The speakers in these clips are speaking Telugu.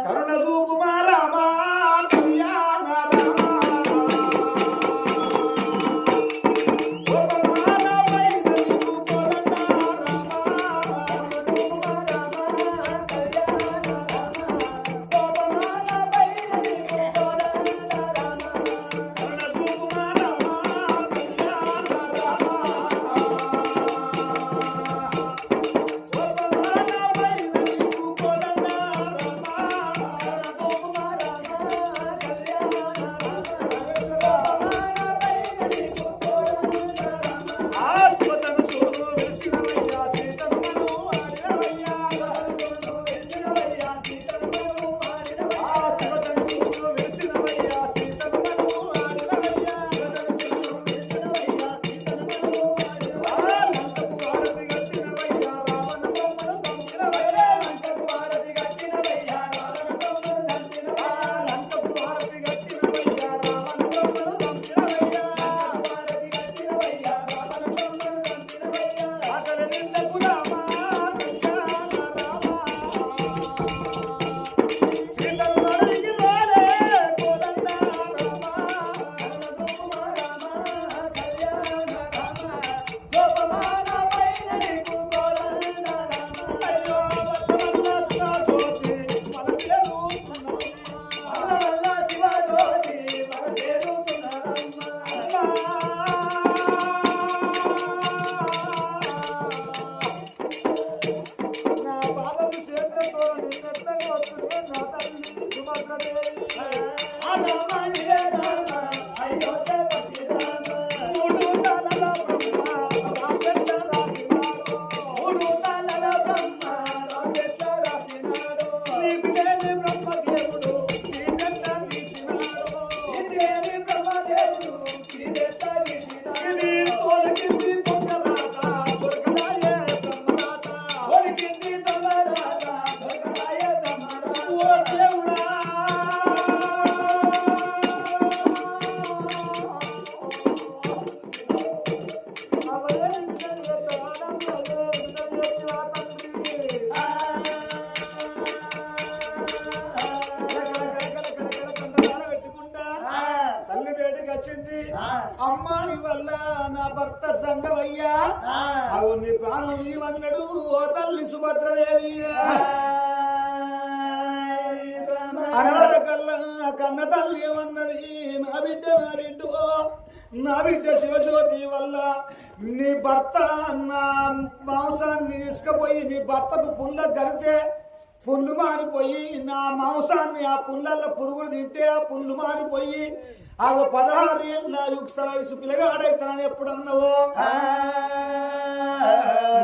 కరుణ చూపు మా రామా కళ్యాణ రామా అమ్మాయి వల్ల నా భర్త సంగమయ్యా అవుని ప్రాణం ఇవన్నడు ఓ తల్లి సుభద్రదేవి అనవర కల్లా కన్న తల్లి ఏమన్నది నా బిడ్డ శివజ్యోతి వల్ల నీ భర్త నా మాంసాన్ని తీసుకుపోయి నీ భర్తకు పుల్ల గడితే పుల్లు మారిపోయి నా మాంసాన్ని ఆ పుల్లల్లో పురుగులు తింటే ఆ పుల్లు మారిపోయి ఆ 16 ఏళ్ళ యుక్త వయసు పిల్లగాడైతానని ఎప్పుడన్నావో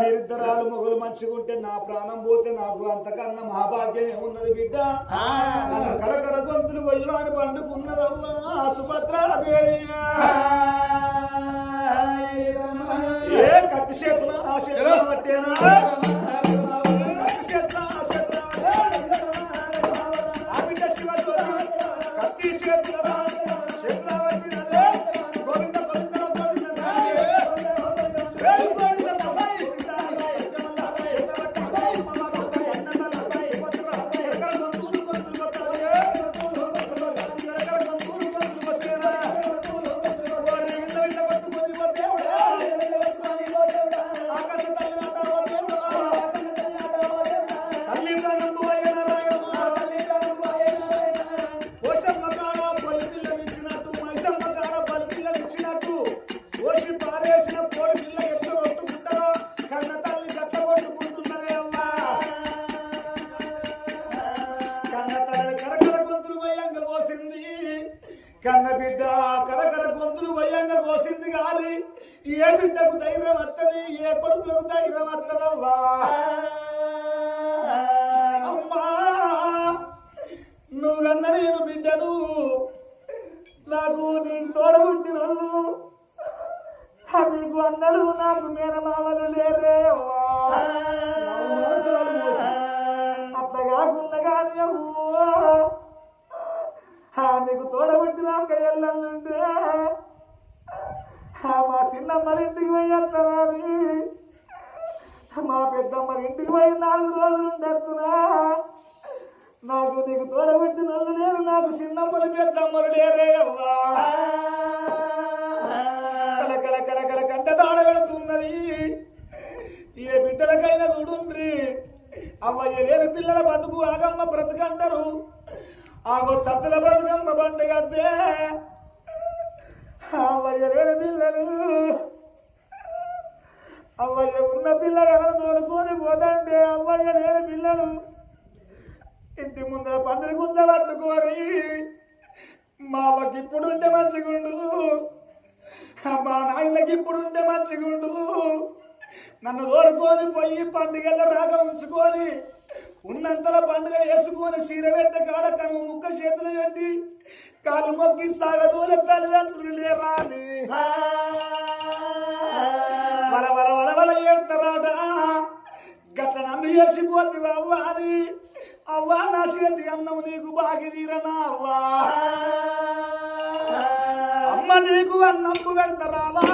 నిరిద్దరాలు మొగలు మంచిగుంటే నా ప్రాణం పోతే నాకు అంతకన్నా మహాభాగ్యం ఏమున్నది బిడ్డ కరకర గొంతులు గొయ్యవాని పండుకున్నదమ్మా సుభద్రాదేవి ఏ కత్తి చేతుల ఆ చేతుల పట్టేనా కన్న బిడ్డ కరకర గొంతులు వయ్యంగా కోసింది గాలి ఏ బిడ్డకు ధైర్యం వత్తది ఏ కొడుకులకు ధైర్యం వత్తదవ్వా అమ్మా నువ్వు కన్న నేను బిడ్డను నాకు నీకు తోడబుట్టినోళ్ళు నీకు అన్నలు నాకు మేనమామలు లేరే అట్లా కాకుండా కానీ నీకు తోడబుట్టినాక ఎల్లుంటే మా చిన్నమ్మల ఇంటికి పోయి వస్తానని మా పెద్దమ్మల ఇంటికి పోయి 4 రోజులు ఉండేస్తున్నా నాకు నీకు తోడబెట్టి నన్ను లేరు నాకు చిన్నమ్మలు పెద్దమ్మలు లేరే అవ్వా కల కల కల కల కంట తాడబెడుతున్నది ఏ బిడ్డలకైనా చూడుండ్రి అవ్వయ్య లేని పిల్లల బతుకు ఆగమ్మ బ్రతుకంటారు ఆగో సత్తల బ్రతుకమ్మ బండగద్దే అవ్వయ్య లేని పిల్లలు అవ్వయ్య ఉన్న పిల్లలను తోలుకొని పోతంటే అవ్వయ్య లేని పిల్లలు ఇంటి ముందర పందిరి గుంజ పట్టుకోరి మా అవ్వకి ఇప్పుడుంటే మంచిగుండు మా నాయనకి ఇప్పుడుంటే మంచిగుండు నన్ను తోడుకొని పోయి పండుగల రాగా ఉంచుకొని ఉన్నంతలో పండుగ వేసుకొని చీర పెట్ట కాడ కనుమ ముక్క చేతులు పెట్టి కాలు మొక్కి సాగదూల తల్లిదండ్రులు లేరా అని వల వల వల వల ఏడతారాట గట్ల నన్ను చేసిపోద్ది అవ్వ అని అవ్వా నా చేతి అన్నం నీకు బాగి తీరనా అవ్వా అమ్మ నీకు అన్నం పెడతారావా